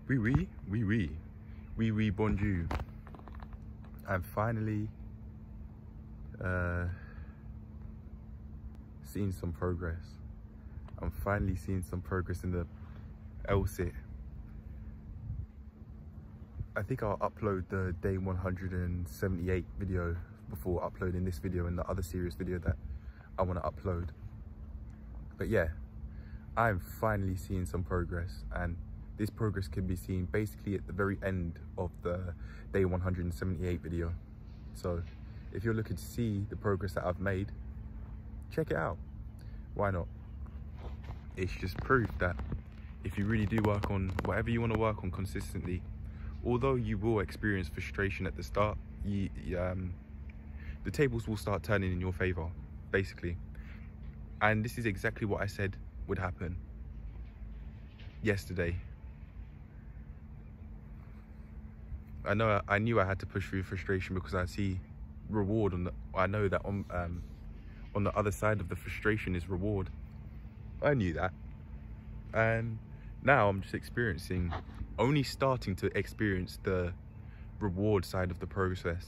Oui, bonjour. I'm finally seeing some progress. I'm finally seeing some progress in the LSAT. I think I'll upload the day 178 video before uploading this video and the other serious video that I want to upload. But yeah, I'm finally seeing some progress, and this progress can be seen basically at the very end of the day 178 video. So if you're looking to see the progress that I've made, check it out. Why not? It's just proof that if you really do work on whatever you want to work on consistently, although you will experience frustration at the start, the tables will start turning in your favor, basically. And this is exactly what I said would happen yesterday. I knew I had to push through frustration because I see reward on the. I know that on the other side of the frustration is reward. I knew that, and now I'm just only starting to experience the reward side of the process.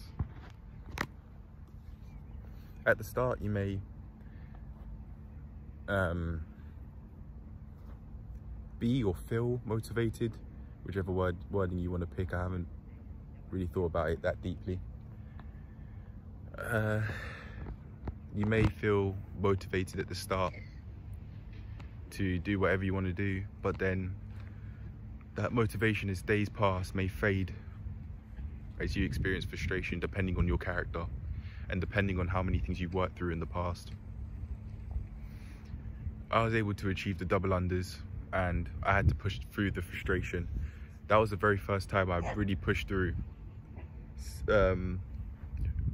At the start, you may be or feel motivated, whichever wording you want to pick. I haven't really thought about it that deeply. You may feel motivated at the start to do whatever you want to do, but then that motivation as days pass may fade as you experience frustration, depending on your character and depending on how many things you've worked through in the past. I was able to achieve the double unders, and I had to push through the frustration. That was the very first time I really pushed through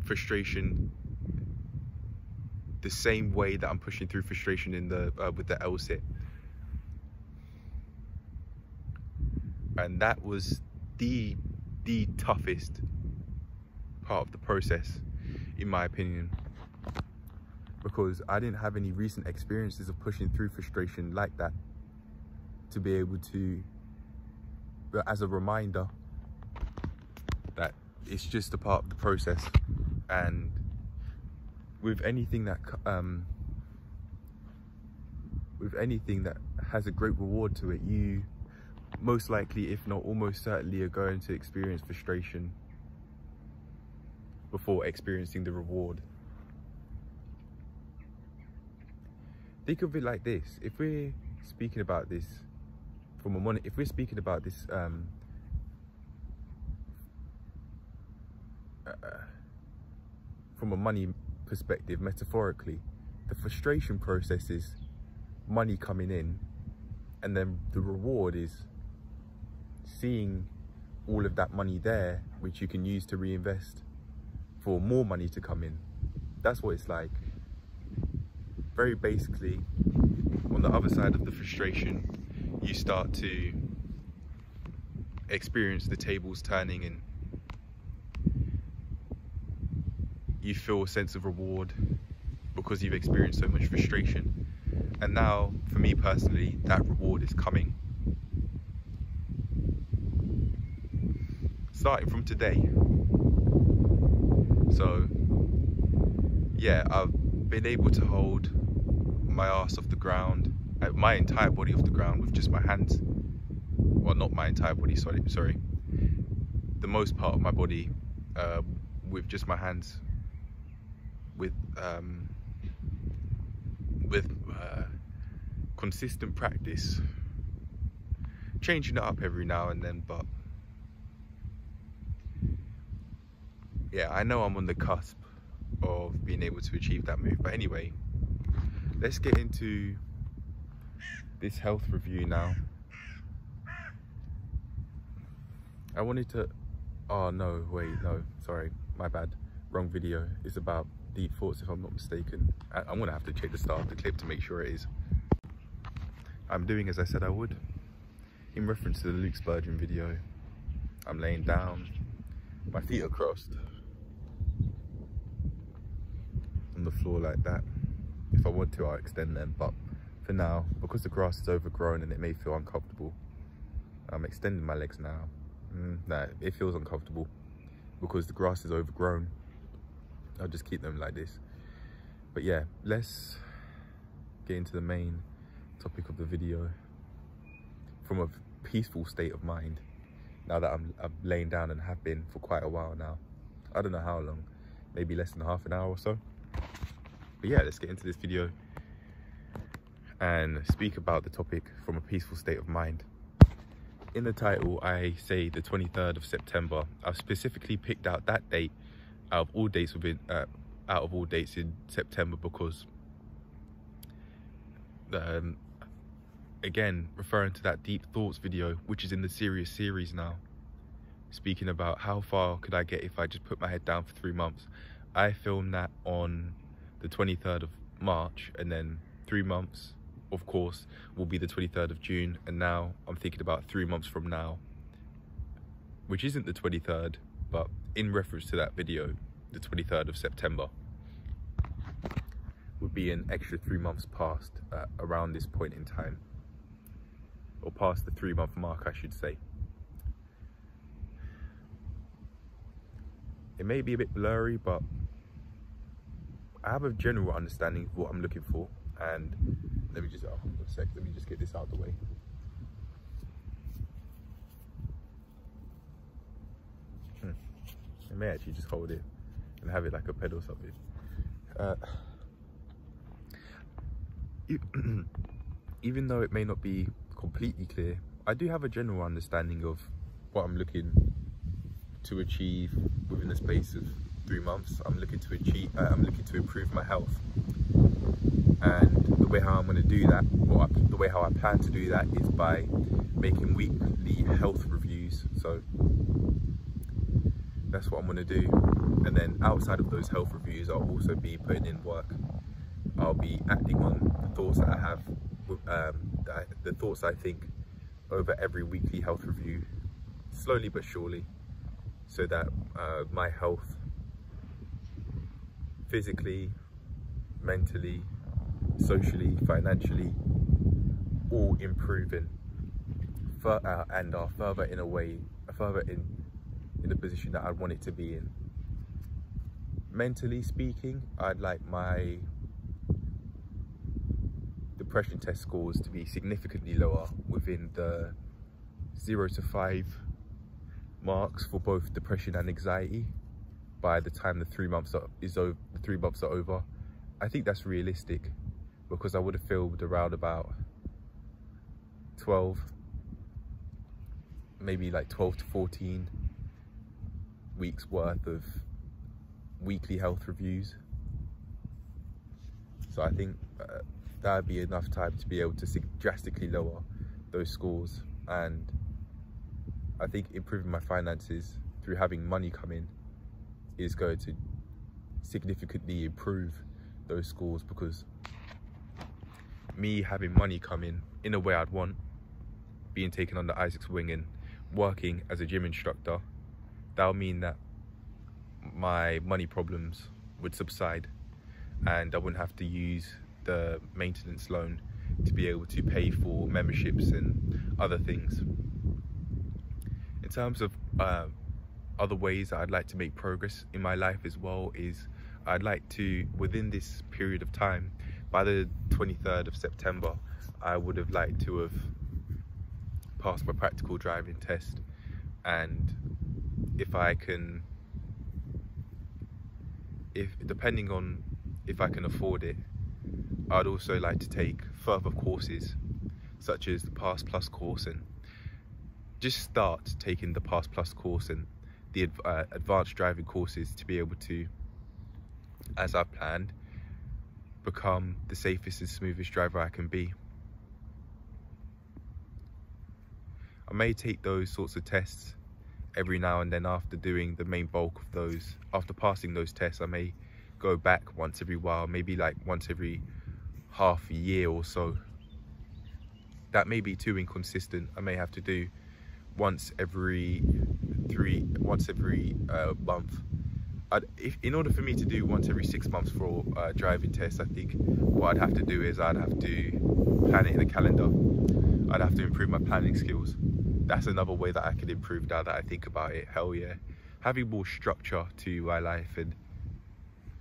frustration the same way that I'm pushing through frustration in the with the LSAT. And that was the toughest part of the process, in my opinion, because I didn't have any recent experiences of pushing through frustration like that, to be able to, as a reminder that it's just a part of the process. And with anything that has a great reward to it, you most likely, if not almost certainly, are going to experience frustration before experiencing the reward. Think of it like this: if we're speaking about this from a from a money perspective, metaphorically, the frustration process is money coming in, and then the reward is seeing all of that money there, which you can use to reinvest for more money to come in. That's what it's like. Very basically, on the other side of the frustration, you start to experience the tables turning, and you feel a sense of reward because you've experienced so much frustration. And now, for me personally, that reward is coming. Starting from today. So yeah, I've been able to hold my ass off the ground, my entire body off the ground with just my hands. Well, not my entire body, sorry. The most part of my body with just my hands, with consistent practice, changing it up every now and then, but yeah, I know I'm on the cusp of being able to achieve that move. But anyway, let's get into this health review now. I wanted to, oh no, wait, no, sorry, my bad, wrong video. It's about deep thoughts, if I'm not mistaken. I'm gonna have to check the start of the clip to make sure it is. I'm doing as I said I would. In reference to the Luke Spurgeon video, I'm laying down, my feet are crossed on the floor like that. If I want to, I'll extend them, but for now, because the grass is overgrown and it may feel uncomfortable, I'm extending my legs now. Nah, it feels uncomfortable because the grass is overgrown. I'll just keep them like this. But yeah, let's get into the main topic of the video from a peaceful state of mind, now that I'm laying down and have been for quite a while now. I don't know how long, maybe less than half an hour or so. But yeah, let's get into this video and speak about the topic from a peaceful state of mind. In the title, I say the 23rd of September. I've specifically picked out that date out of all dates in September because, again, referring to that Deep Thoughts video, which is in the Serious series now, speaking about how far could I get if I just put my head down for 3 months. I filmed that on the 23rd of March, and then 3 months, of course, will be the 23rd of June, and now I'm thinking about 3 months from now, which isn't the 23rd, but in reference to that video, the 23rd of September would be an extra 3 months past around this point in time, or past the 3 month mark, I should say. It may be a bit blurry, but I have a general understanding of what I'm looking for. And let me just get this out of the way. I may actually just hold it and have it like a pedal or something. Even though it may not be completely clear, I do have a general understanding of what I'm looking to achieve within the space of 3 months. I'm looking to improve my health, and the way how I'm going to do that, the way how I plan to do that, is by making weekly health reviews. So that's what I'm going to do. And then outside of those health reviews, I'll also be putting in work. I'll be acting on the thoughts that I have, the thoughts I think over every weekly health review, slowly but surely, so that my health, physically, mentally, socially, financially, all improving, and are further in the position that I want it to be in. Mentally speaking, I'd like my depression test scores to be significantly lower, within the 0 to 5 marks for both depression and anxiety by the time the 3 months are over. I think that's realistic, because I would have filmed around about 12, maybe like 12 to 14 weeks worth of weekly health reviews. So I think that would be enough time to be able to drastically lower those scores. And I think improving my finances through having money come in is going to significantly improve those scores, because me having money come in a way I'd want, being taken under Isaac's wing and working as a gym instructor, that'll mean that my money problems would subside, and I wouldn't have to use the maintenance loan to be able to pay for memberships and other things. In terms of other ways that I'd like to make progress in my life as well, is I'd like to, within this period of time, by the 23rd of September, I would have liked to have passed my practical driving test. And depending on if I can afford it, I'd also like to take further courses, such as the Pass Plus course, and just start taking the Pass Plus course and the advanced driving courses to be able to, as I've planned, become the safest and smoothest driver I can be. I may take those sorts of tests every now and then after doing the main bulk of those. After passing those tests, I may go back once every while, maybe like once every half a year or so. That may be too inconsistent. I may have to do once every month. In order for me to do once every 6 months for a driving test, I think what I'd have to do is I'd have to plan it in a calendar. I'd have to improve my planning skills. that's another way that I could improve now that I think about it. Hell yeah. Having more structure to my life and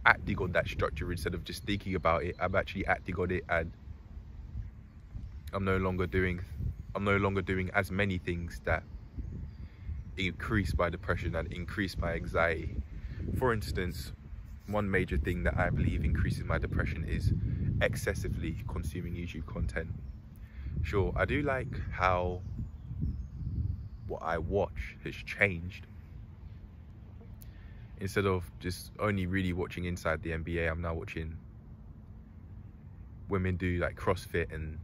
acting on that structure instead of just thinking about it. I'm actually acting on it, and I'm no longer doing as many things that increase my depression and increase my anxiety. For instance, one major thing that I believe increases my depression is excessively consuming YouTube content. Sure, I do like how what I watch has changed. Instead of just only really watching inside the NBA, I'm now watching women do like CrossFit and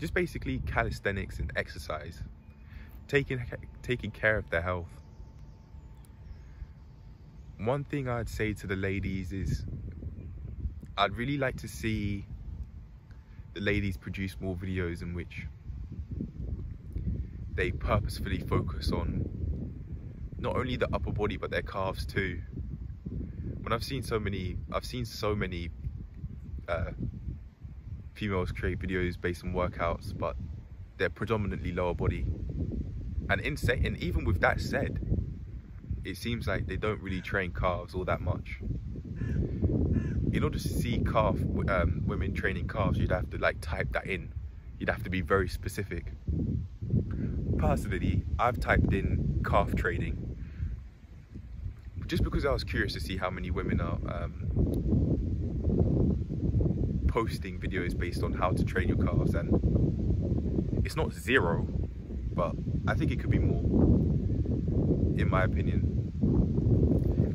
just basically calisthenics and exercise, taking care of their health. One thing I'd say to the ladies is I'd really like to see the ladies produce more videos in which they purposefully focus on not only the upper body but their calves too. When I've seen so many females create videos based on workouts, but they're predominantly lower body. And even with that said, it seems like they don't really train calves all that much. In order to see women training calves, you'd have to like type that in. You'd have to be very specific. Personally, I've typed in calf training just because I was curious to see how many women are posting videos based on how to train your calves, and it's not zero, but I think it could be more, in my opinion.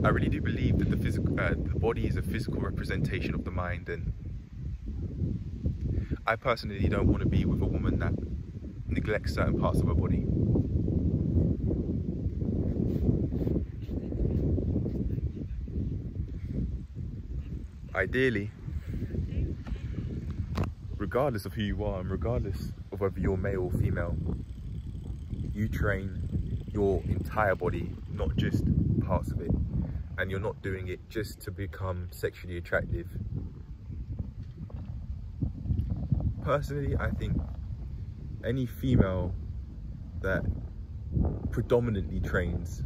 I really do believe that the body is a physical representation of the mind, and I personally don't want to be with a woman that neglects certain parts of her body. Ideally, regardless of who you are and regardless of whether you're male or female, you train your entire body, not just parts of it. And you're not doing it just to become sexually attractive. Personally, I think any female that predominantly trains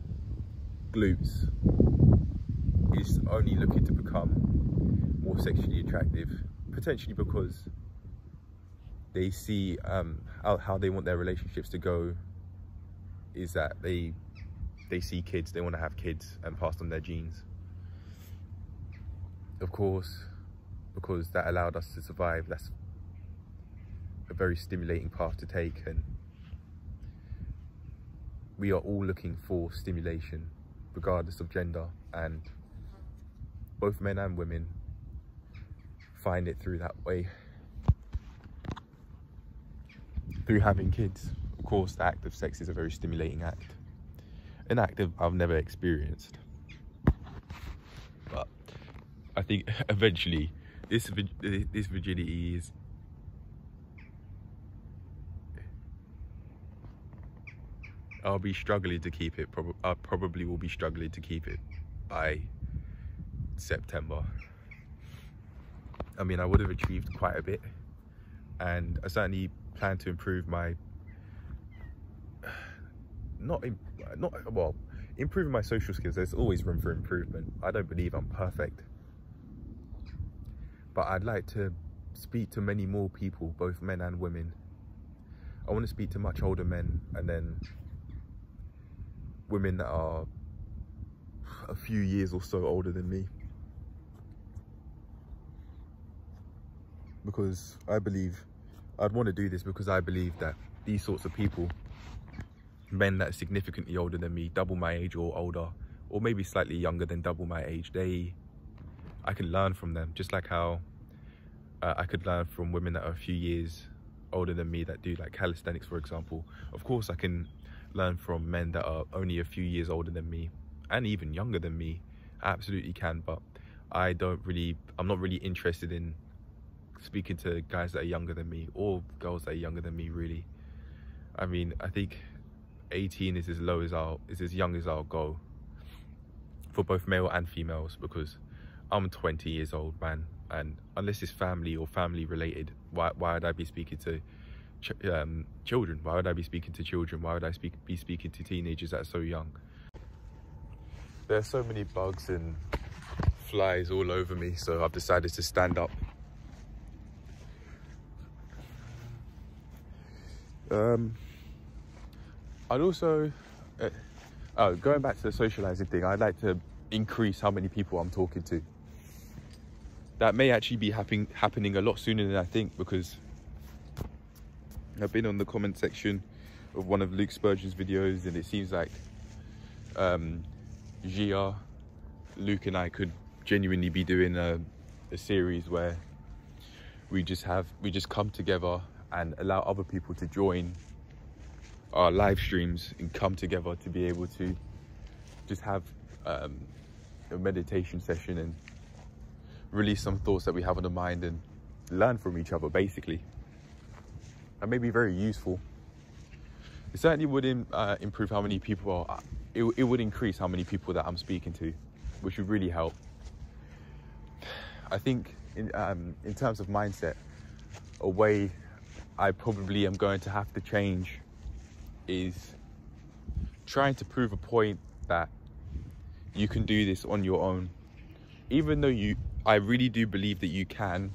glutes is only looking to become more sexually attractive, potentially because they see how they want their relationships to go is that they see kids, they want to have kids and pass on their genes. Of course, because that allowed us to survive, that's a very stimulating path to take, and we are all looking for stimulation regardless of gender, and both men and women find it through that way, through having kids. Of course, the act of sex is a very stimulating act, an act I've never experienced, but I think eventually this virginity is I'll be struggling to keep it. I probably will be struggling to keep it by September. I mean, I would have achieved quite a bit, and I certainly plan to improve my improving my social skills. There's always room for improvement. I don't believe I'm perfect, but I'd like to speak to many more people, both men and women. I want to speak to much older men, and then women that are a few years or so older than me, because I'd want to do this because I believe that these sorts of people, men that are significantly older than me, double my age or older, or maybe slightly younger than double my age, I can learn from them, just like how I could learn from women that are a few years older than me that do like calisthenics, for example. Of course, I can learn from men that are only a few years older than me and even younger than me. I absolutely can, but I'm not really interested in speaking to guys that are younger than me or girls that are younger than me, really. I mean, I think 18 is as young as I'll go for both male and females, because I'm 20 years old, man. And unless it's family or family related, why would I be speaking to children? Why would I be speaking to children? Why would I be speaking to teenagers that are so young? There are so many bugs and flies all over me, so I've decided to stand up. I'd also, going back to the socializing thing, I'd like to increase how many people I'm talking to. That may actually be happening a lot sooner than I think, because I've been on the comment section of one of Luke Spurgeon's videos, and it seems like Gia, Luke and I could genuinely be doing a series where we just come together and allow other people to join our live streams and come together to be able to just have a meditation session and release some thoughts that we have on the mind and learn from each other, basically. That may be very useful. It certainly would improve how many people are, it would increase how many people that I'm speaking to, which would really help. I think in terms of mindset, a way I probably am going to have to change is trying to prove a point that you can do this on your own. Even though I really do believe that you can.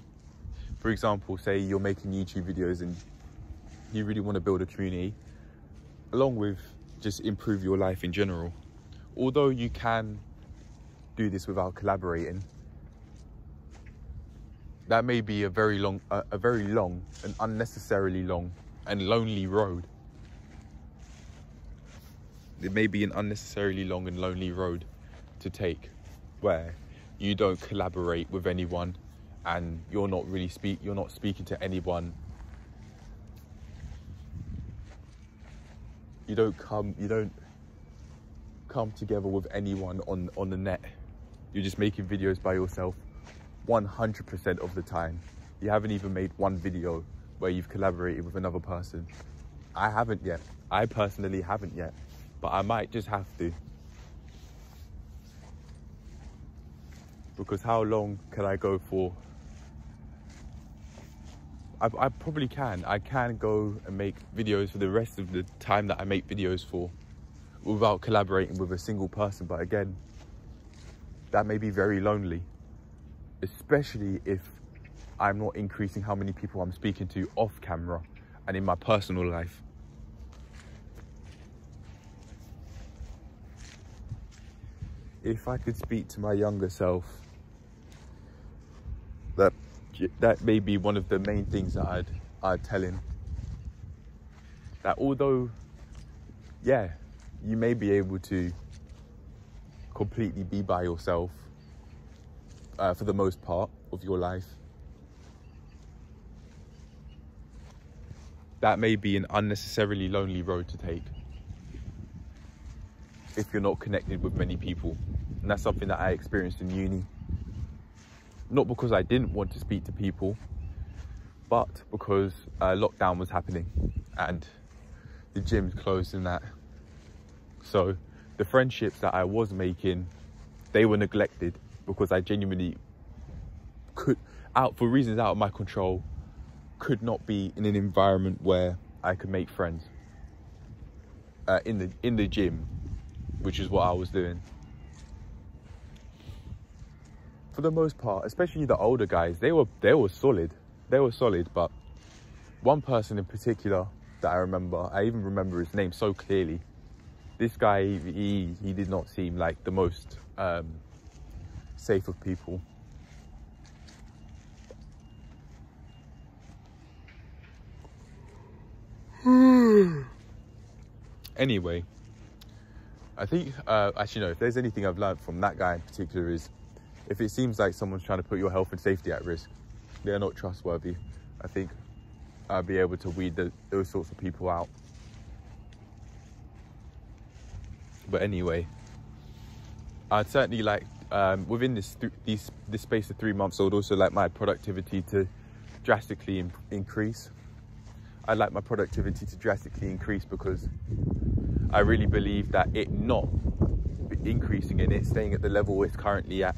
For example, say you're making YouTube videos and you really want to build a community, along with just improve your life in general. Although you can do this without collaborating, that may be a very long and unnecessarily long and lonely road. It may be an unnecessarily long and lonely road to take, where you don't collaborate with anyone and you're not speaking to anyone. You don't come together with anyone on the net. You're just making videos by yourself 100% of the time. You haven't even made one video where you've collaborated with another person. I haven't yet. I personally haven't yet, but I might just have to. Because how long can I go for? I probably can. I can go and make videos for the rest of the time that I make videos for without collaborating with a single person. But again, that may be very lonely, especially if I'm not increasing how many people I'm speaking to off camera and in my personal life. If I could speak to my younger self, that may be one of the main things that I'd tell him. That although, yeah, you may be able to completely be by yourself for the most part of your life, that may be an unnecessarily lonely road to take if you're not connected with many people. And that's something that I experienced in uni. Not because I didn't want to speak to people, but because lockdown was happening and the gyms closed and that. So the friendships that I was making, they were neglected because I genuinely for reasons out of my control, could not be in an environment where I could make friends in the gym, which is what I was doing. For the most part, especially the older guys, they were solid. They were solid, but one person in particular that I remember, I even remember his name so clearly. This guy, he did not seem like the most safe of people. Anyway, I think, actually no, if there's anything I've learned from that guy in particular is, if it seems like someone's trying to put your health and safety at risk, they're not trustworthy. I think I'll be able to weed those sorts of people out. But anyway, I'd certainly like, within this space of 3 months, I would also like my productivity to drastically increase. I'd like my productivity to drastically increase because I really believe that it not increasing and it staying at the level it's currently at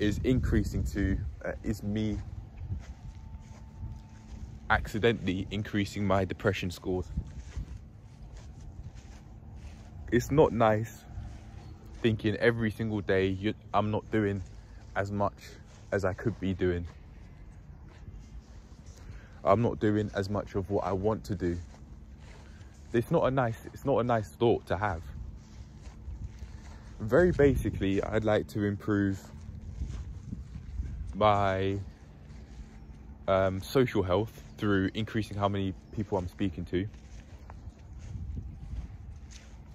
is increasing to, is me accidentally increasing my depression scores. It's not nice thinking every single day I'm not doing as much as I could be doing. I'm not doing as much of what I want to do. It's not a nice thought to have. Very basically, I'd like to improve my social health through increasing how many people I'm speaking to.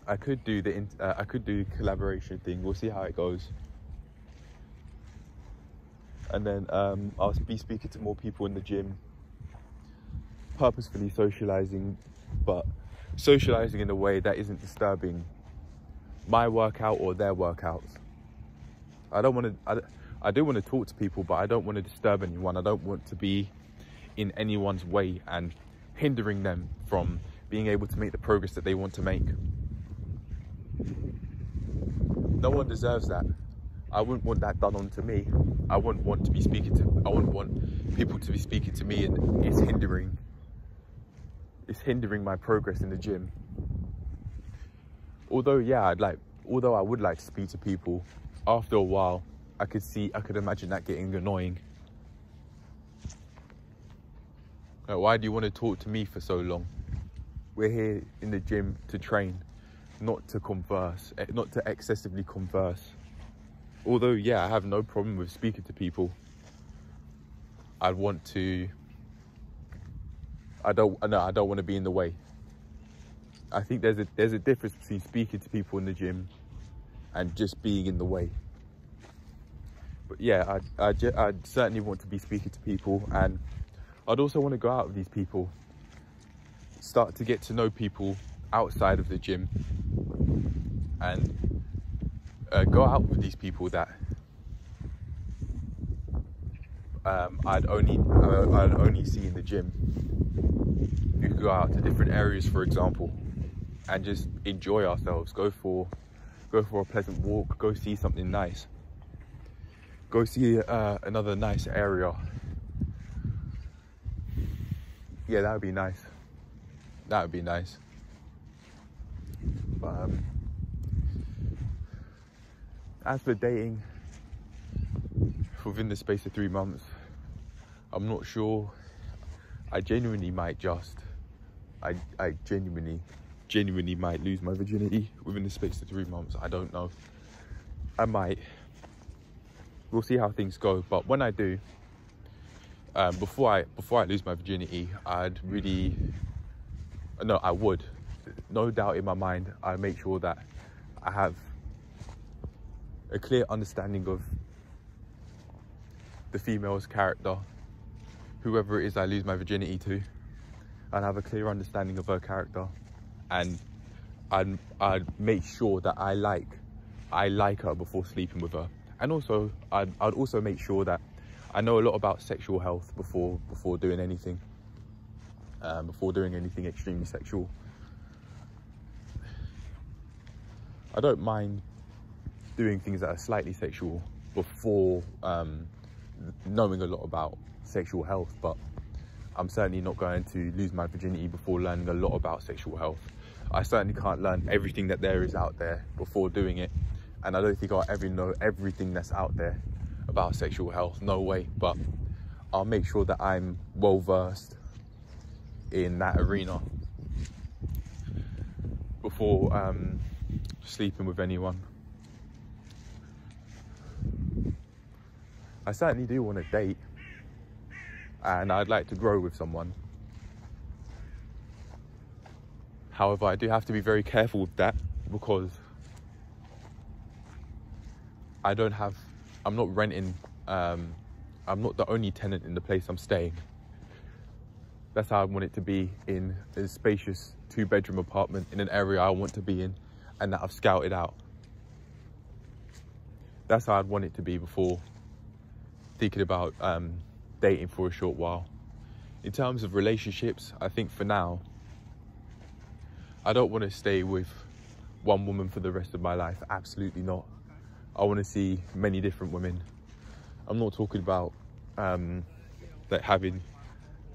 I could do the collaboration thing. We'll see how it goes. And then I'll be speaking to more people in the gym, purposefully socializing, but socializing in a way that isn't disturbing my workout or their workouts. I do want to talk to people, but I don't want to disturb anyone. I don't want to be in anyone's way and hindering them from being able to make the progress that they want to make. No one deserves that. I wouldn't want that done onto me. I wouldn't want people to be speaking to me, and it's hindering my progress in the gym. Although I would like to speak to people, after a while I could imagine that getting annoying. Like, why do you want to talk to me for so long? We're here in the gym to train, not to converse, not to excessively converse. Although, I have no problem with speaking to people. I don't want to be in the way. I think there's a difference between speaking to people in the gym and just being in the way. But I'd certainly want to be speaking to people, and I'd also want to go out with these people, start to get to know people outside of the gym, and go out with these people that I'd only see in the gym. We could go out to different areas, for example, and just enjoy ourselves. Go for a pleasant walk. Go see something nice. Go see another nice area. Yeah, that would be nice. That would be nice. But as for dating, within the space of 3 months, I'm not sure. I genuinely might lose my virginity within the space of 3 months. I don't know. I might. We'll see how things go. But when I do, before I lose my virginity, I would, no doubt in my mind, I make sure that I have a clear understanding of the female's character, whoever it is I lose my virginity to, and have a clear understanding of her character, and I'd make sure that I like her before sleeping with her. And also I'd also make sure that I know a lot about sexual health before doing anything, extremely sexual. I don't mind doing things that are slightly sexual before knowing a lot about sexual health, but I'm certainly not going to lose my virginity before learning a lot about sexual health. I certainly can't learn everything that there is out there before doing it, and I don't think I'll ever know everything that's out there about sexual health. No way. But I'll make sure that I'm well versed in that arena before sleeping with anyone. I certainly do want to date, and I'd like to grow with someone. However, I do have to be very careful with that, because I'm not renting, I'm not the only tenant in the place I'm staying. That's how I want it to be, in a spacious 2-bedroom apartment in an area I want to be in and that I've scouted out. That's how I'd want it to be before thinking about dating for a short while. In terms of relationships, I think for now, I don't want to stay with one woman for the rest of my life. Absolutely not. I want to see many different women. I'm not talking about like having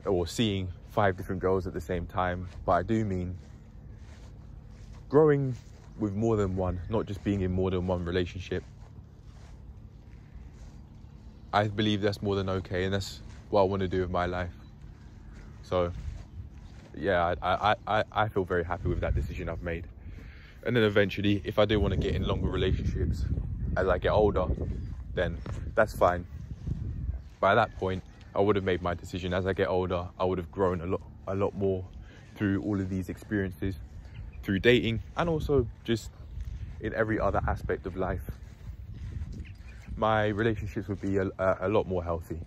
or seeing 5 different girls at the same time, but I do mean growing with more than one, not just being in more than one relationship. I believe that's more than okay, and that's what I want to do with my life. So yeah, I feel very happy with that decision I've made. And then eventually, if I do want to get in longer relationships as I get older, then that's fine. By that point, I would have made my decision. As I get older, I would have grown a lot more through all of these experiences, through dating, and also just in every other aspect of life. My relationships would be a lot more healthy,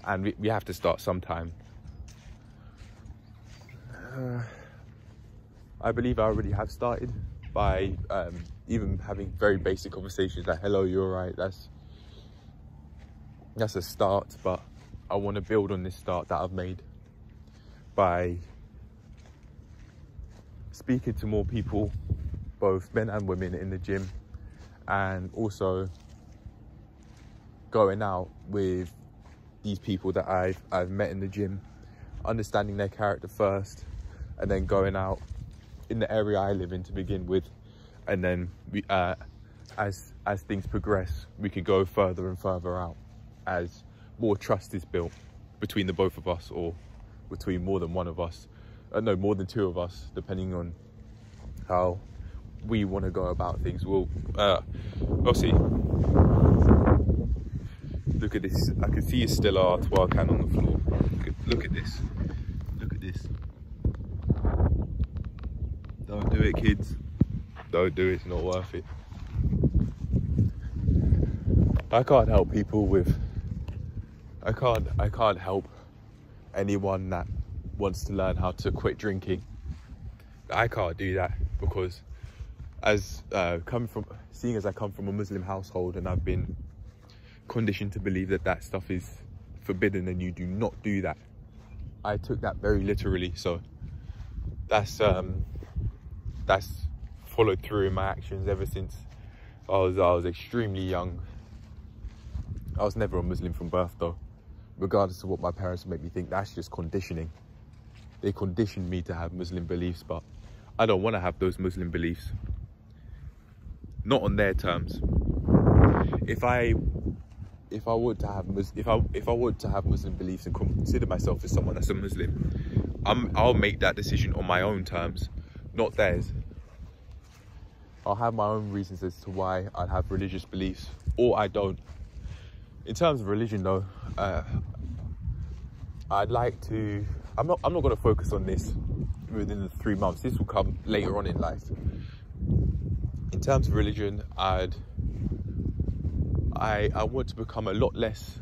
and we have to start sometime. I believe I already have started by even having very basic conversations like, hello, you all right? That's a start, but I want to build on this start that I've made by speaking to more people, both men and women, in the gym, and also going out with these people that I've met in the gym, understanding their character first, and then going out in the area I live in to begin with, and then we, as things progress, we could go further and further out as more trust is built between the both of us, or between more than one of us, no, more than 2 of us, depending on how we want to go about things. We'll see. Look at this. I can see a still art while I can on the floor. Look at this. Look at this. Don't do it, kids. Don't do it. It's not worth it. I can't help people with. I can't help anyone that wants to learn how to quit drinking. I can't do that because, as I come from a Muslim household, and I've been conditioned to believe that stuff is forbidden and you do not do that. I took that very literally, so that's followed through in my actions ever since I was extremely young. I was never a Muslim from birth though, regardless of what my parents make me think. That's just conditioning. They conditioned me to have Muslim beliefs, but I don't want to have those Muslim beliefs. Not on their terms. If I were to have Muslim beliefs and consider myself as someone that's a Muslim, I'll make that decision on my own terms, not theirs. I'll have my own reasons as to why I have religious beliefs, or I don't. In terms of religion though, I'm not going to focus on this within the 3 months. This will come later on in life. In terms of religion, I want to become a lot less.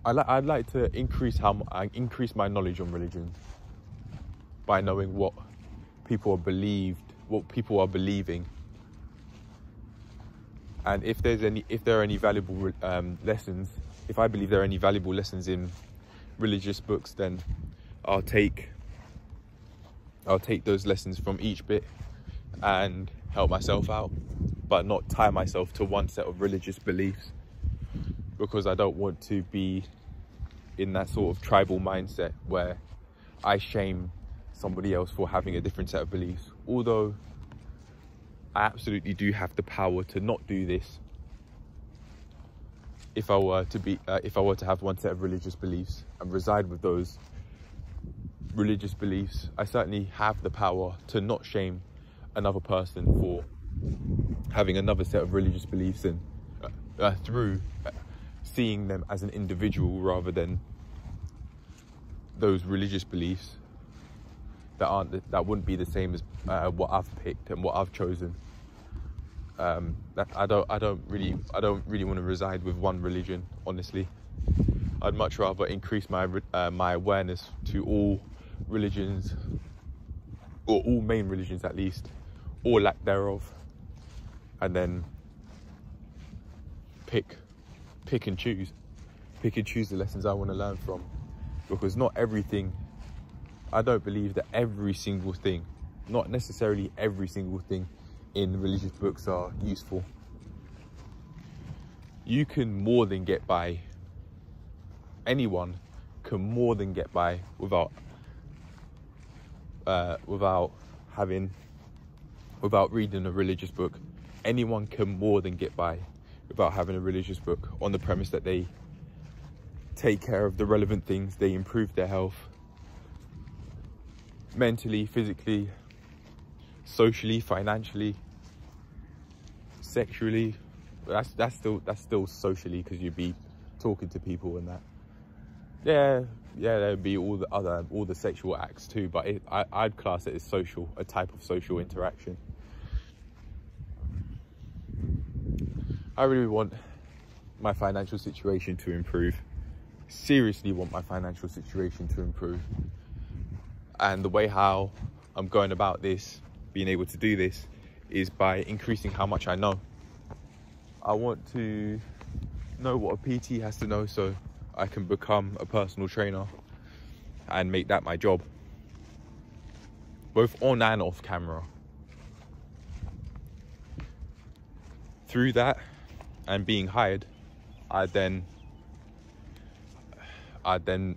I'd like to increase my knowledge on religion by knowing what people are believing, and if there are any valuable lessons. If I believe there are any valuable lessons in religious books, then I'll take those lessons from each bit and help myself out, but not tie myself to one set of religious beliefs, because I don't want to be in that sort of tribal mindset where I shame somebody else for having a different set of beliefs. Although I absolutely do have the power to not do this. If I were to have one set of religious beliefs and reside with those religious beliefs, I certainly have the power to not shame another person for having another set of religious beliefs, and through seeing them as an individual rather than those religious beliefs that wouldn't be the same as what I've picked and what I've chosen. I don't really want to reside with one religion, honestly. I'd much rather increase my awareness to all religions, or all main religions at least, or lack thereof, and then pick and choose the lessons I want to learn from. Because not everything, I don't believe that every single thing, not necessarily every single thing in religious books are useful. you can more than get by. Anyone can more than get by without reading a religious book. Anyone can more than get by without having a religious book, on the premise that they take care of the relevant things, they improve their health mentally, physically, socially, financially, sexually. That's still socially, because you'd be talking to people and that. Yeah, there'd be all the sexual acts too, but I'd class it as social, a type of social interaction. I really want my financial situation to improve. Seriously want my financial situation to improve. And the way how I'm going about this, being able to do this, is by increasing how much I know. I want to know what a PT has to know so I can become a personal trainer and make that my job, both on and off camera. Through that and being hired, I then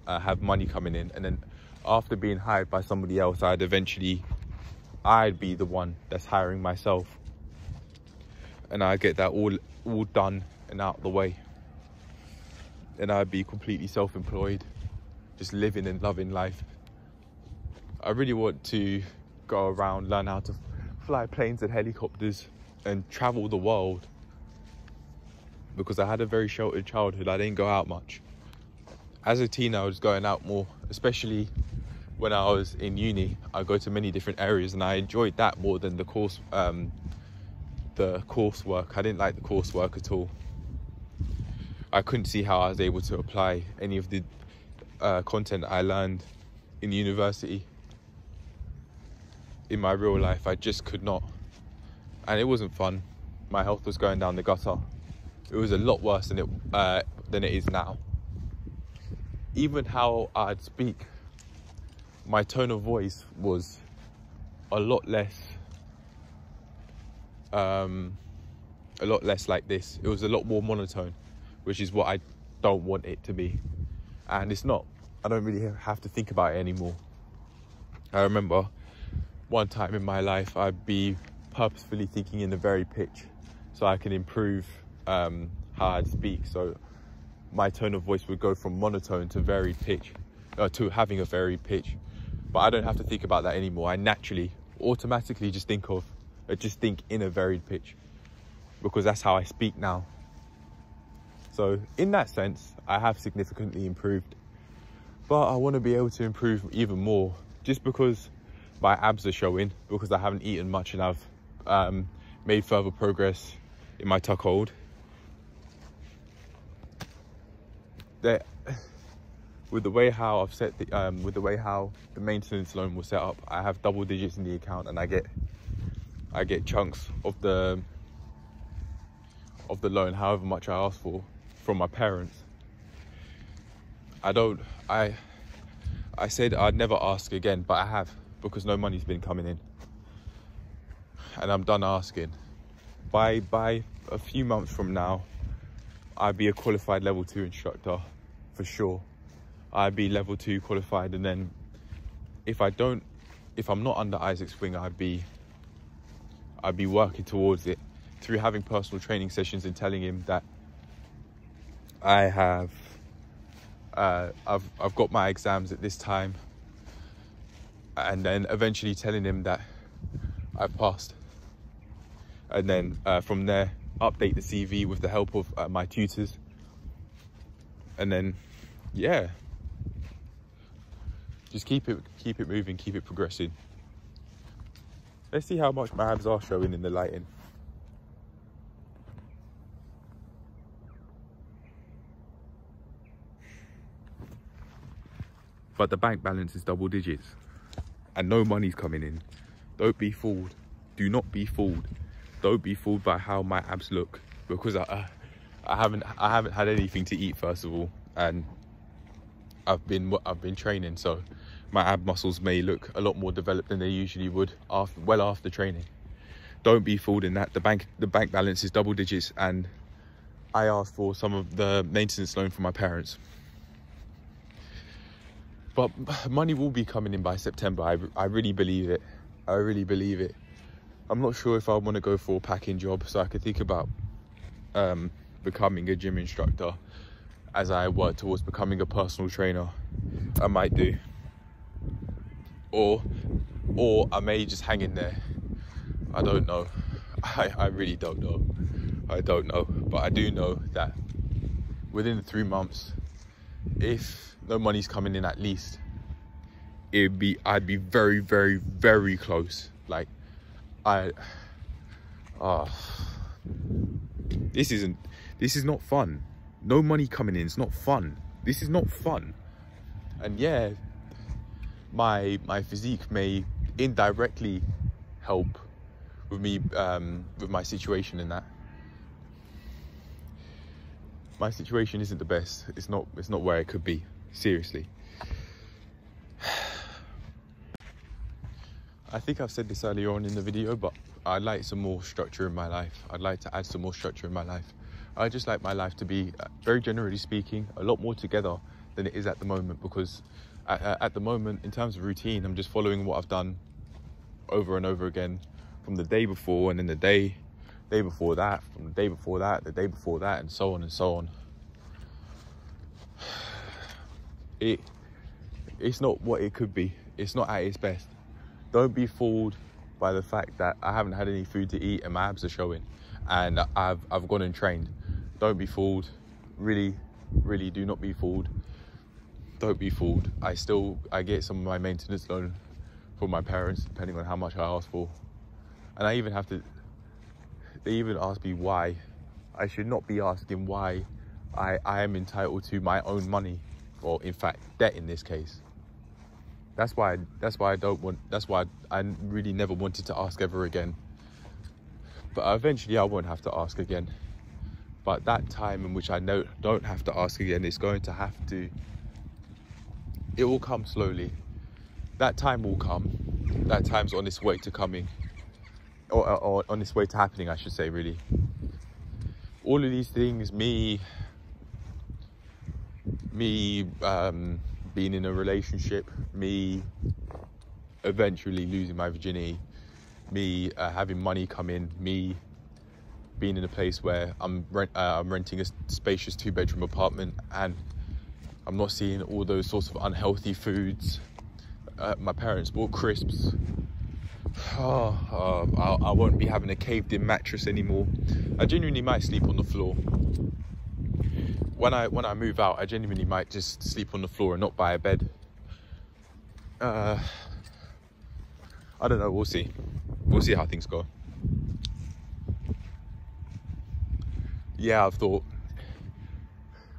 have money coming in, and then after being hired by somebody else, I'd be the one that's hiring myself, and I get that all done and out of the way, and I'd be completely self-employed, just living and loving life. I really want to go around, learn how to fly planes and helicopters and travel the world, because I had a very sheltered childhood. I didn't go out much. As a teen, I was going out more, especially when I was in uni. I go to many different areas, and I enjoyed that more than the coursework. I didn't like the coursework at all. I couldn't see how I was able to apply any of the content I learned in university in my real life. I just could not, and it wasn't fun. My health was going down the gutter. It was a lot worse than it is now. Even how I'd speak, my tone of voice was a lot less like this. It was a lot more monotone, which is what I don't want it to be. And it's not. I don't really have to think about it anymore. I remember one time in my life, I'd be purposefully thinking in a varied pitch so I can improve how I'd speak. So my tone of voice would go from monotone to varied pitch, to having a varied pitch. But I don't have to think about that anymore. I naturally, automatically just think in a varied pitch, because that's how I speak now. So in that sense, I have significantly improved. But I want to be able to improve even more, just because my abs are showing, because I haven't eaten much and I've made further progress in my tuck hold. With the way how I've set with the way how the maintenance loan was set up, I have double digits in the account, and I get chunks of the loan, however much I ask for, from my parents. I said I'd never ask again, but I have, because no money's been coming in, and I'm done asking. By a few months from now, I'd be a qualified level 2 instructor for sure. I'd be level 2 qualified, and then if I'm not under Isaac's wing, I'd be working towards it through having personal training sessions and telling him that I've got my exams at this time, and then eventually telling him that I've passed, and then from there update the CV with the help of my tutors, and then yeah, just keep it moving, keep it progressing. Let's see how much my abs are showing in the lighting. But the bank balance is double digits and no money's coming in. Don't be fooled. Do not be fooled. Don't be fooled by how my abs look, because I haven't had anything to eat, first of all, and I've been training, so my ab muscles may look a lot more developed than they usually would after training. Don't be fooled in that. The bank balance is double digits, and I asked for some of the maintenance loan from my parents. But money will be coming in by September. I really believe it. I really believe it. I'm not sure if I want to go for a packing job, so I could think about becoming a gym instructor as I work towards becoming a personal trainer. I might do. Or I may just hang in there. I don't know. I really don't know. I don't know. But I do know that within 3 months, if no money's coming in, at least I'd be very, very, very close. Like this is not fun. No money coming in, it's not fun. This is not fun. And yeah, my physique may indirectly help with me, with my situation in that. My situation isn't the best. It's not where it could be, seriously. I think I've said this earlier on in the video, but I'd like some more structure in my life. I'd like to add some more structure in my life. I just like my life to be, very generally speaking, a lot more together than it is at the moment, because at the moment, in terms of routine, I'm just following what I've done over and over again from the day before, and then the day before that, from the day before that, the day before that, and so on and so on. It's not what it could be. It's not at its best. Don't be fooled by the fact that I haven't had any food to eat and my abs are showing and I've gone and trained. Don't be fooled. Really, really do not be fooled. Don't be fooled. I get some of my maintenance loan from my parents, depending on how much I ask for. And they even ask me why. I should not be asking why I am entitled to my own money, or in fact, debt in this case. That's why I really never wanted to ask ever again. But eventually I won't have to ask again. But that time in which I don't have to ask again, it's going to have to, it will come slowly. That time will come. That time's on its way to coming. Or on its way to happening, I should say, really. All of these things, me being in a relationship, me eventually losing my virginity, me having money come in, me being in a place where I'm renting a spacious 2-bedroom apartment and I'm not seeing all those sorts of unhealthy foods. My parents bought crisps. I won't be having a caved-in mattress anymore. I genuinely might sleep on the floor. When I move out, I genuinely might just sleep on the floor and not buy a bed. I don't know, we'll see. We'll see how things go. Yeah, I've thought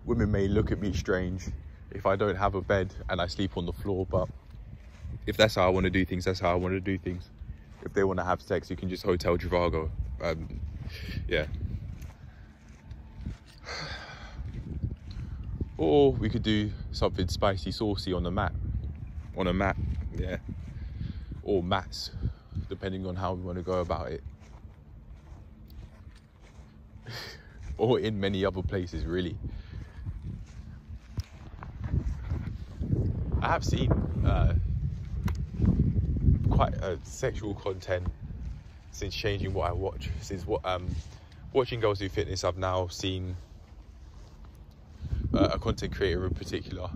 women may look at me strange if I don't have a bed and I sleep on the floor, but if that's how I want to do things, that's how I want to do things. If they want to have sex, you can just Hotel Trivago. Yeah. Or we could do something spicy, saucy on a mat. On a mat, yeah. Or mats, depending on how we want to go about it. Or in many other places, really. I have seen quite sexual content since changing what I watch. Since watching Girls Do Fitness, I've now seen a content creator in particular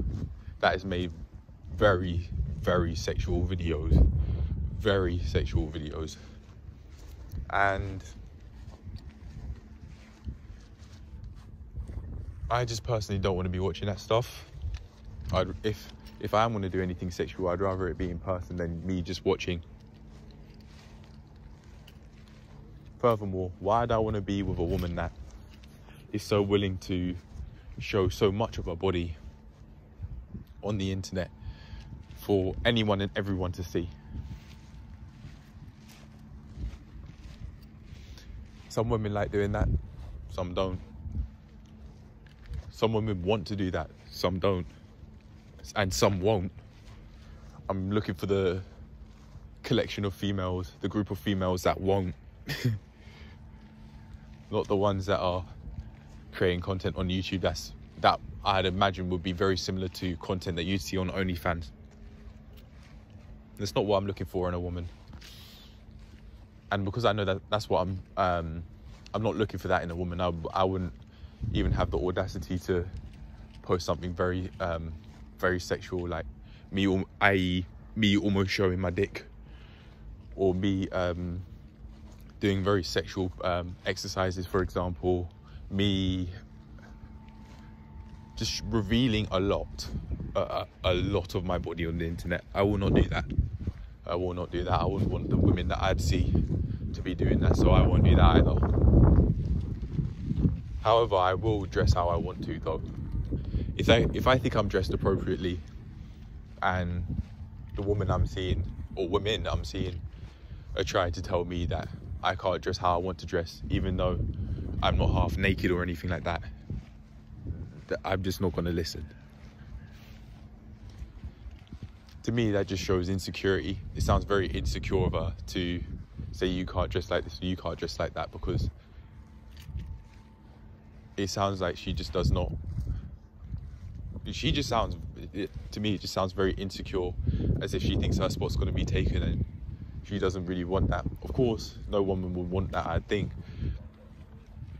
that has made very, very sexual videos. Very sexual videos. And I just personally don't want to be watching that stuff. If I am going to do anything sexual, I'd rather it be in person than me just watching. Furthermore, why do I want to be with a woman that is so willing to show so much of her body on the internet for anyone and everyone to see? Some women like doing that, some don't. Some women want to do that, some don't. And some won't. I'm looking for the collection of females, the group of females that won't. Not the ones that are creating content on YouTube that I'd imagine would be very similar to content that you'd see on OnlyFans. That's not what I'm looking for in a woman. And because I know that that's what I'm not looking for that in a woman. I wouldn't even have the audacity to post something very sexual, like me almost showing my dick, or me doing very sexual exercises, for example, me just revealing a lot of my body on the internet. I will not do that. I will not do that. I wouldn't want the women that I'd see to be doing that, so I won't do that either. However, I will dress how I want to, though. If I think I'm dressed appropriately, and the woman I'm seeing, or women I'm seeing, are trying to tell me that I can't dress how I want to dress, even though I'm not half naked or anything like that, I'm just not going to listen. To me, that just shows insecurity. It sounds very insecure of her to say you can't dress like this or you can't dress like that, because it sounds like she just does not. She just sounds, to me, it just sounds very insecure, as if she thinks her spot's going to be taken and she doesn't really want that. Of course, no woman would want that, I think,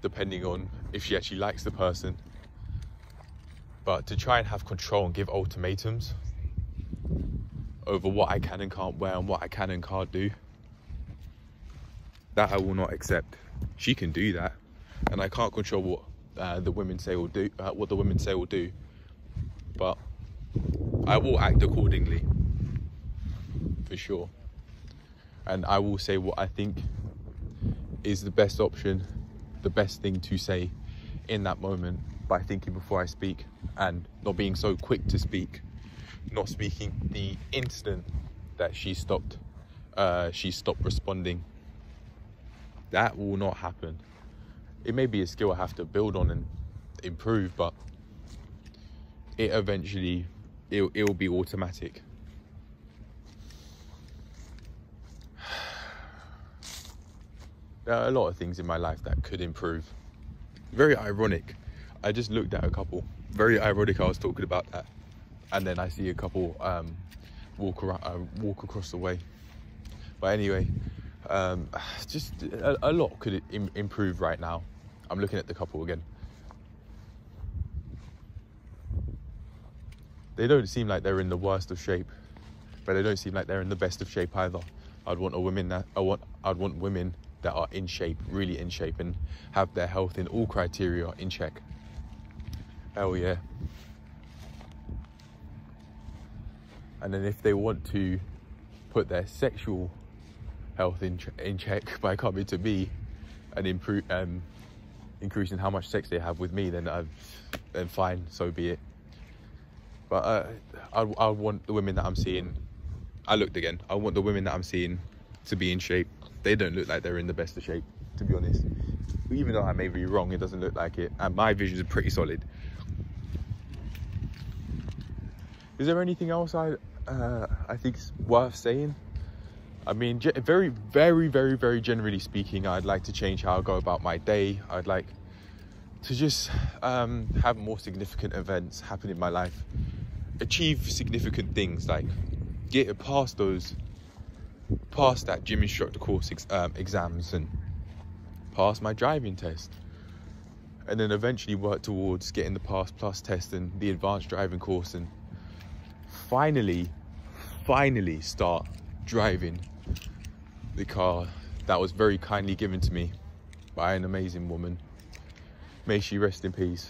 depending on if she actually likes the person. But to try and have control and give ultimatums over what I can and can't wear and what I can and can't do, that I will not accept. She can do that, and I can't control what the women say or do. What the women say or do, but I will act accordingly, for sure. And I will say what I think is the best option, the best thing to say in that moment, by thinking before I speak and not being so quick to speak, not speaking the instant that she stopped responding. That will not happen. It may be a skill I have to build on and improve, but it eventually, it'll be automatic. There are a lot of things in my life that could improve. Very ironic. I just looked at a couple. Very ironic I was talking about that. And then I see a couple walk across the way. But anyway, just a lot could improve right now. I'm looking at the couple again. They don't seem like they're in the worst of shape, but they don't seem like they're in the best of shape either. I'd want women that are in shape, really in shape, and have their health in all criteria in check. Hell yeah. And then if they want to put their sexual health in check by coming to me and increasing how much sex they have with me, then fine, so be it. But I want the women that I'm seeing, I looked again, I want the women that I'm seeing to be in shape. They don't look like they're in the best of shape, to be honest. Even though I may be wrong, it doesn't look like it, and my vision is pretty solid. Is there anything else I think is worth saying? I mean, very, very, very, very generally speaking, I'd like to change how I go about my day. I'd like to just have more significant events happen in my life, achieve significant things, like get past that gym instructor course exams and pass my driving test, and then eventually work towards getting the Pass Plus test and the advanced driving course, and finally start driving the car that was very kindly given to me by an amazing woman. May she rest in peace.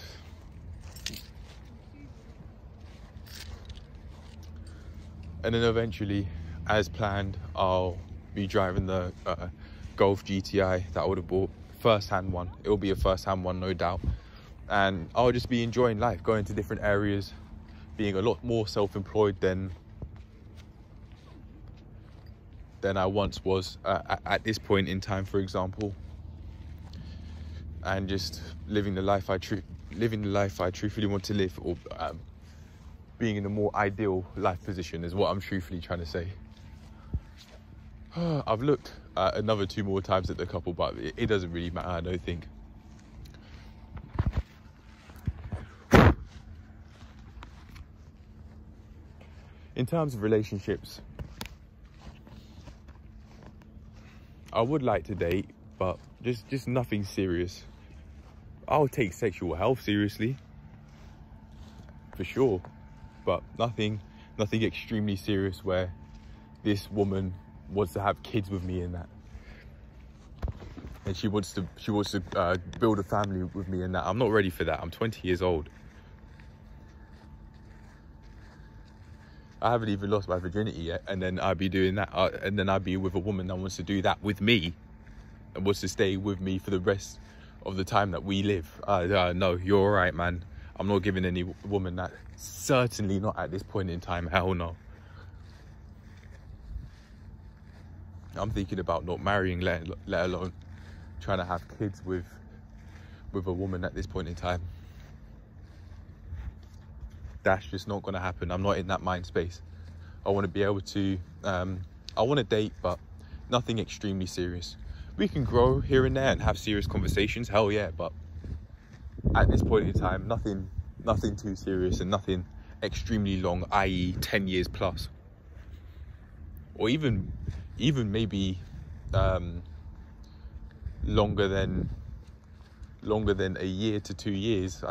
And then eventually, as planned, I'll be driving the Golf GTI that I would have bought, first-hand one. It will be a first-hand one, no doubt. And I'll just be enjoying life, going to different areas, being a lot more self-employed than I once was at this point in time, for example. And just living the life I truthfully want to live, or being in a more ideal life position is what I'm truthfully trying to say. I've looked another 2 more times at the couple, but it doesn't really matter, I don't think. in terms of relationships, I would like to date, but just nothing serious. I'll take sexual health seriously, for sure, but nothing extremely serious where this woman wants to have kids with me and that, and she wants to build a family with me and that. I'm not ready for that. I'm 20 years old. I haven't even lost my virginity yet, and then I'd be doing that, and then I'd be with a woman that wants to do that with me and wants to stay with me for the rest of the time that we live. No, you're all right, man. I'm not giving any woman that. Certainly not at this point in time. Hell no. I'm thinking about not marrying, let alone trying to have kids with a woman at this point in time. That's just not going to happen. I'm not in that mind space. I want to be able to, I want to date, but nothing extremely serious. We can grow here and there and have serious conversations, hell yeah, but at this point in time, nothing too serious and nothing extremely long, i.e. 10 years plus. Or even maybe longer than a year to 2 years.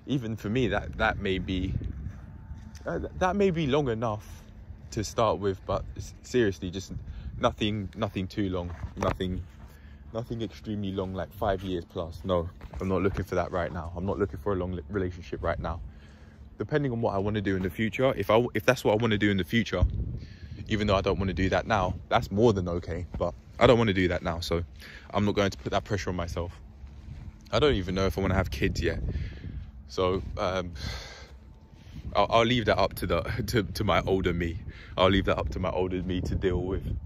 Even for me, that may be long enough to start with, but seriously, just nothing too long, nothing extremely long, like 5 years plus. No, I'm not looking for that right now. I'm not looking for a long relationship right now. Depending on what I want to do in the future, if that's what I want to do in the future, even though I don't want to do that now, that's more than okay, but I don't want to do that now, so I'm not going to put that pressure on myself. I don't even know if I want to have kids yet. So I'll leave that up to my older me. I'll leave that up to my older me to deal with.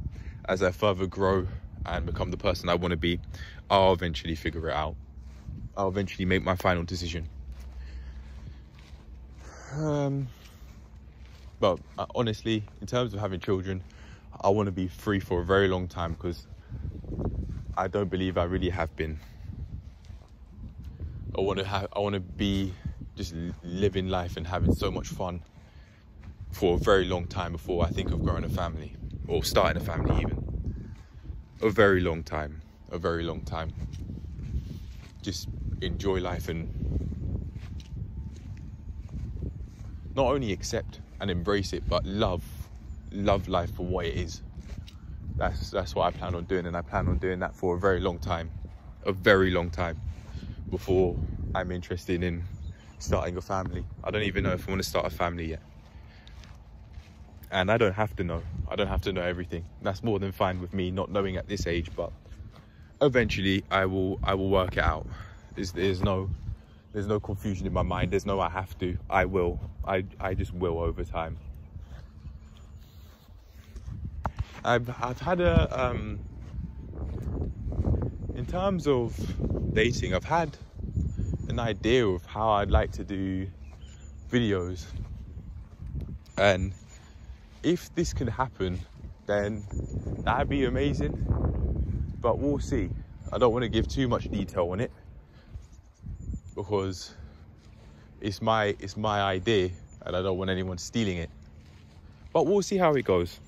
As I further grow and become the person I want to be, I'll eventually figure it out. I'll eventually make my final decision. But honestly, in terms of having children, I want to be free for a very long time, because I don't believe I really have been. I want to be just living life and having so much fun for a very long time before I think of growing a family or starting a family even. A very long time. Just enjoy life and not only accept and embrace it, but love life for what it is. That's what I plan on doing, and I plan on doing that for a very long time before I'm interested in starting a family. I don't even know if I want to start a family yet, and I don't have to know. I don't have to know everything. That's more than fine with me not knowing at this age, but eventually I will work it out. There's no confusion in my mind. There's no I have to. I will. I just will over time. I've had in terms of dating, I've had an idea of how I'd like to do videos, and if this can happen, then that'd be amazing, but we'll see. I don't want to give too much detail on it, because it's my idea and I don't want anyone stealing it, but we'll see how it goes.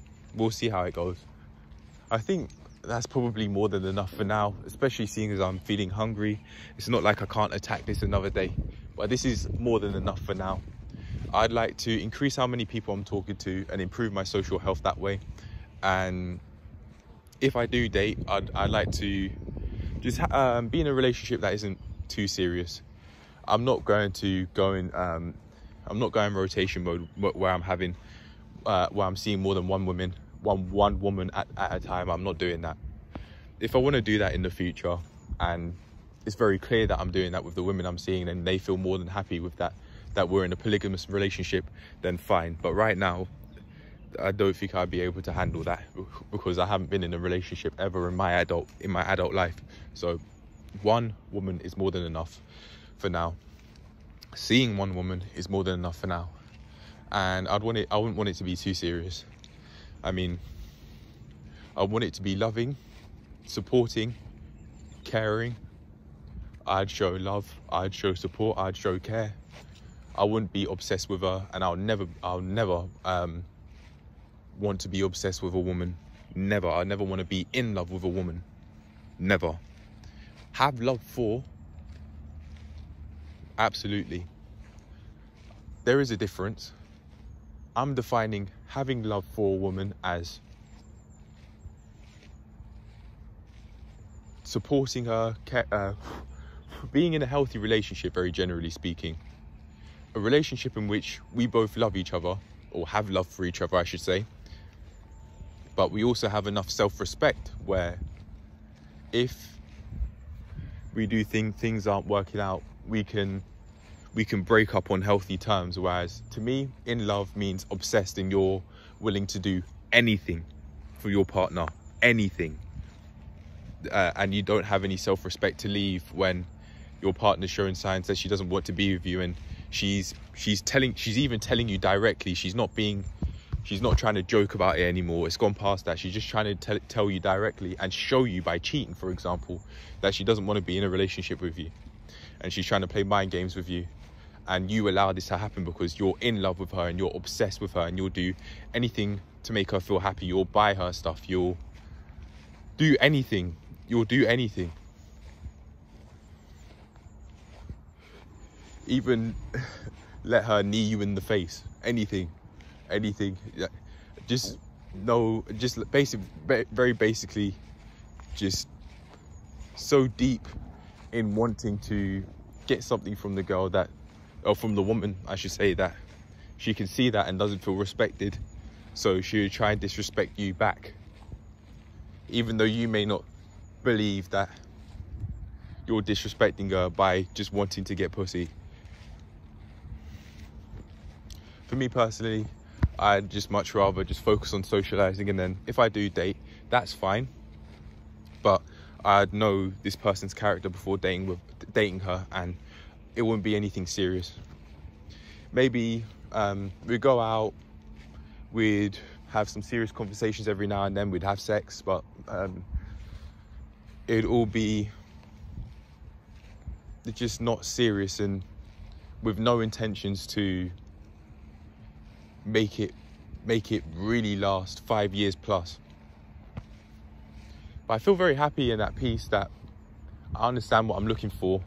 I think that's probably more than enough for now, especially seeing as I'm feeling hungry. It's not like I can't attack this another day, but this is more than enough for now. I'd like to increase how many people I'm talking to and improve my social health that way. And if I do date, I'd like to just be in a relationship that isn't too serious. I'm not going to go in rotation mode where I'm seeing more than one woman at a time. I'm not doing that. If I want to do that in the future, and it's very clear that I'm doing that with the women I'm seeing, and they feel more than happy with that we're in a polygamous relationship, then fine. But right now, I don't think I'd be able to handle that, because I haven't been in a relationship ever in my adult life. So one woman is more than enough for now. Seeing one woman is more than enough for now, and I wouldn't want it to be too serious. I mean, I want it to be loving, supporting, caring. I'd show love, I'd show support, I'd show care. I wouldn't be obsessed with her, and I'll never want to be obsessed with a woman. Never. I never want to be in love with a woman. Never. Have love for, absolutely. There is a difference. I'm defining having love for a woman as supporting her, being in a healthy relationship, very generally speaking. A relationship in which we both love each other, or have love for each other, I should say. But we also have enough self-respect where if we do things aren't working out, we can break up on healthy terms. Whereas to me, in love means obsessed, and you're willing to do anything for your partner, anything. And you don't have any self-respect to leave when your partner's showing signs that she doesn't want to be with you, and she's even telling you directly. She's not trying to joke about it anymore. It's gone past that. She's just trying to tell you directly and show you by cheating, for example, that she doesn't want to be in a relationship with you, and she's trying to play mind games with you, and you allow this to happen because you're in love with her and you're obsessed with her, and you'll do anything to make her feel happy. You'll buy her stuff, you'll do anything, even let her knee you in the face, anything. Just very basically, just so deep in wanting to get something from the girl from the woman, I should say, that she can see that and doesn't feel respected, so she'll try and disrespect you back, even though you may not believe that you're disrespecting her by just wanting to get pussy. For me personally, I'd just much rather just focus on socializing, and then if I do date, that's fine, but I'd know this person's character before dating her, and it wouldn't be anything serious. Maybe we'd go out, we'd have some serious conversations every now and then, we'd have sex, but it'd all be just not serious, and with no intentions to make it really last 5 years plus. But I feel very happy and at peace that I understand what I'm looking for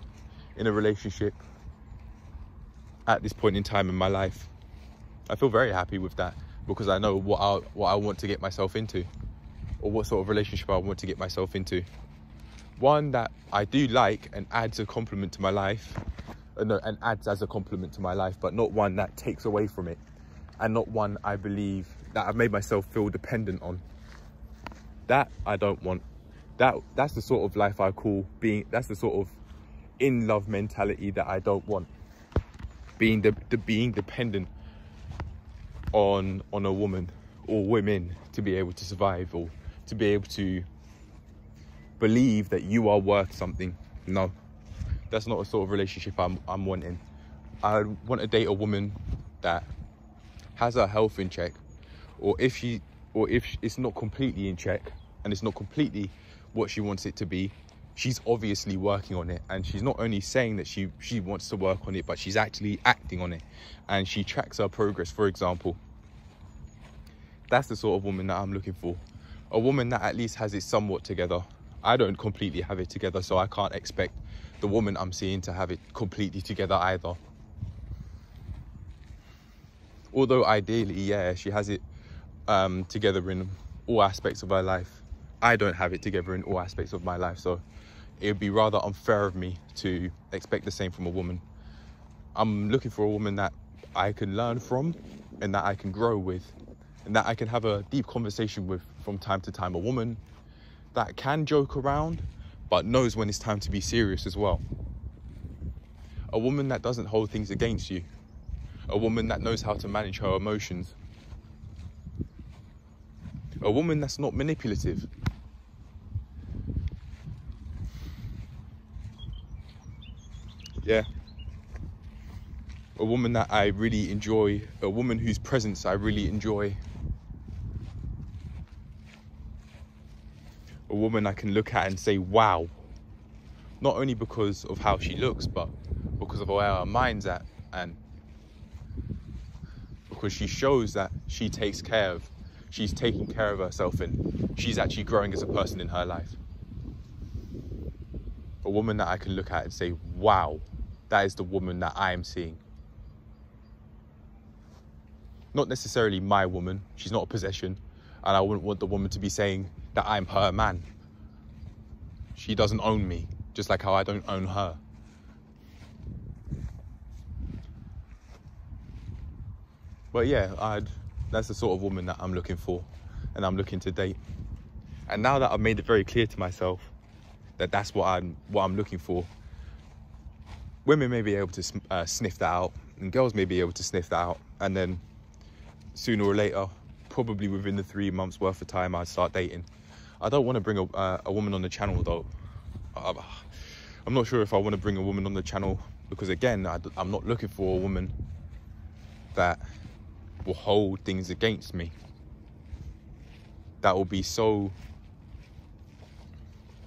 in a relationship at this point in time in my life. I feel very happy with that because I know what I want to get myself into, or what sort of relationship I want to get myself into. One that I do like and adds a compliment to my life, and adds as a compliment to my life, but not one that takes away from it, and not one I believe that I've made myself feel dependent on. That I don't want. That's the sort of life I call being, that's the sort of in love mentality that I don't want. Being dependent on a woman or women to be able to survive, or to be able to believe that you are worth something. No, that's not a sort of relationship I'm wanting. I want to date a woman that has her health in check, or if it's not completely in check and it's not completely what she wants it to be, she's obviously working on it, and she's not only saying that she wants to work on it, but she's actually acting on it, and she tracks her progress, for example. That's the sort of woman that I'm looking for. A woman that at least has it somewhat together. I don't completely have it together, so I can't expect the woman I'm seeing to have it completely together either. Although ideally, yeah, she has it together in all aspects of her life. I don't have it together in all aspects of my life, so it would be rather unfair of me to expect the same from a woman. I'm looking for a woman that I can learn from, and that I can grow with, and that I can have a deep conversation with from time to time. A woman that can joke around, but knows when it's time to be serious as well. A woman that doesn't hold things against you. A woman that knows how to manage her emotions. A woman that's not manipulative. Yeah. A woman that I really enjoy. A woman whose presence I really enjoy. A woman I can look at and say, wow. Not only because of how she looks, but because of where her mind's at, and because she shows that she's taking care of herself, and she's actually growing as a person in her life. A woman that I can look at and say, wow, that is the woman that I am seeing. Not necessarily my woman. She's not a possession. And I wouldn't want the woman to be saying that I'm her man. She doesn't own me, just like how I don't own her. But yeah, that's the sort of woman that I'm looking for and I'm looking to date. And now that I've made it very clear to myself that that's what I'm looking for, women may be able to sniff that out, and girls may be able to sniff that out, and then sooner or later, probably within the 3 months worth of time, I'd start dating. I don't want to bring a woman on the channel though. I'm not sure if I want to bring a woman on the channel because, again, I'm not looking for a woman that will hold things against me, that will be so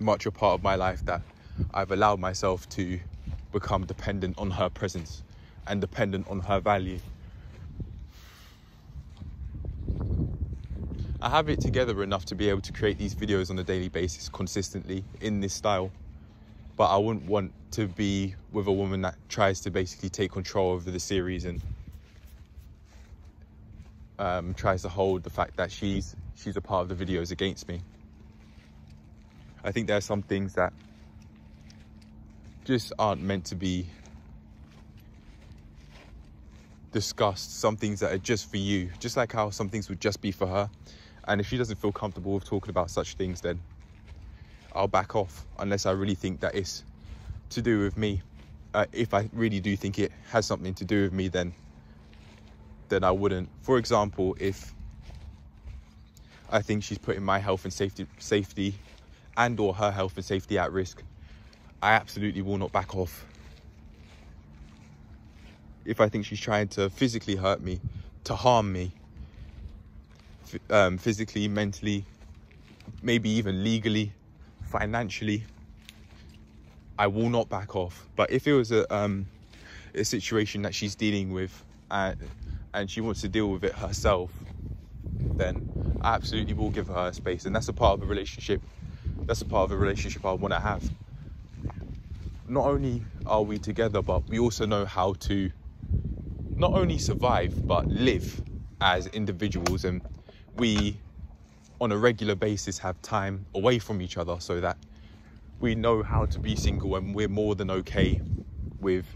much a part of my life that I've allowed myself to become dependent on her presence and dependent on her value. I have it together enough to be able to create these videos on a daily basis consistently in this style, but I wouldn't want to be with a woman that tries to basically take control over the series and tries to hold the fact that she's a part of the videos against me. I think there are some things that just aren't meant to be discussed, some things that are just for you, just like how some things would just be for her. And if she doesn't feel comfortable with talking about such things, then I'll back off, unless I really think that it's to do with me. If I really do think it has something to do with me, then I wouldn't. For example, if I think she's putting my health and safety and or her health and safety at risk, I absolutely will not back off. If I think she's trying to physically hurt me, to harm me, physically, mentally, maybe even legally, financially, I will not back off. But if it was a situation that she's dealing with and she wants to deal with it herself, then I absolutely will give her space. And that's a part of a relationship. That's a part of a relationship I want to have. Not only are we together, but we also know how to not only survive, but live as individuals. And we, on a regular basis, have time away from each other so that we know how to be single, and we're more than okay with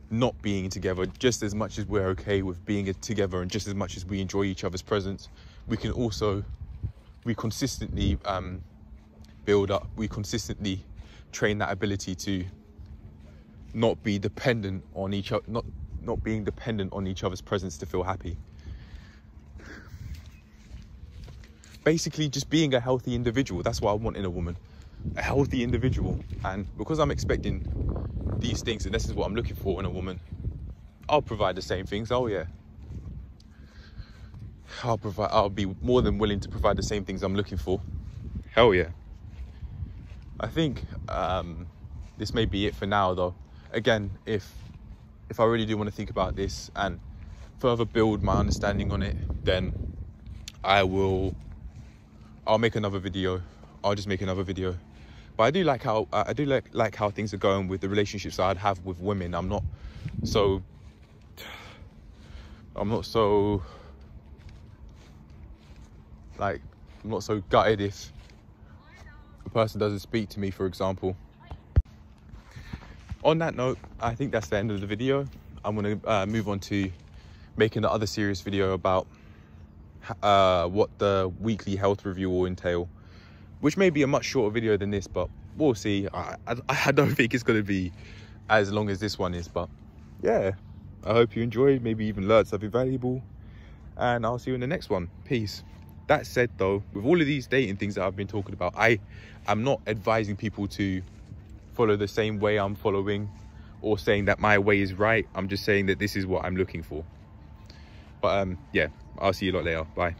not being together, just as much as we're okay with being together, and just as much as we enjoy each other's presence. We consistently build up, we consistently train that ability to not be dependent on each other, not being dependent on each other's presence to feel happy. Basically, just being a healthy individual. That's what I want in a woman, a healthy individual. And because I'm expecting these things, and this is what I'm looking for in a woman, I'll provide the same things. Oh yeah, I'll be more than willing to provide the same things I'm looking for. Hell yeah. I think this may be it for now though. Again, if I really do want to think about this and further build my understanding on it, then I'll make another video. I'll just make another video. But I do like how things are going with the relationships I'd have with women. I'm not so gutted if a person doesn't speak to me, for example. On that note, I think that's the end of the video. I'm going to move on to making the other serious video about what the weekly health review will entail, which may be a much shorter video than this, but we'll see. I don't think it's going to be as long as this one is, but yeah, I hope you enjoyed, maybe even learned something valuable, and I'll see you in the next one. Peace. That said though, with all of these dating things that I've been talking about, I'm not advising people to follow the same way I'm following or saying that my way is right. I'm just saying that this is what I'm looking for. But yeah, I'll see you a lot later. Bye.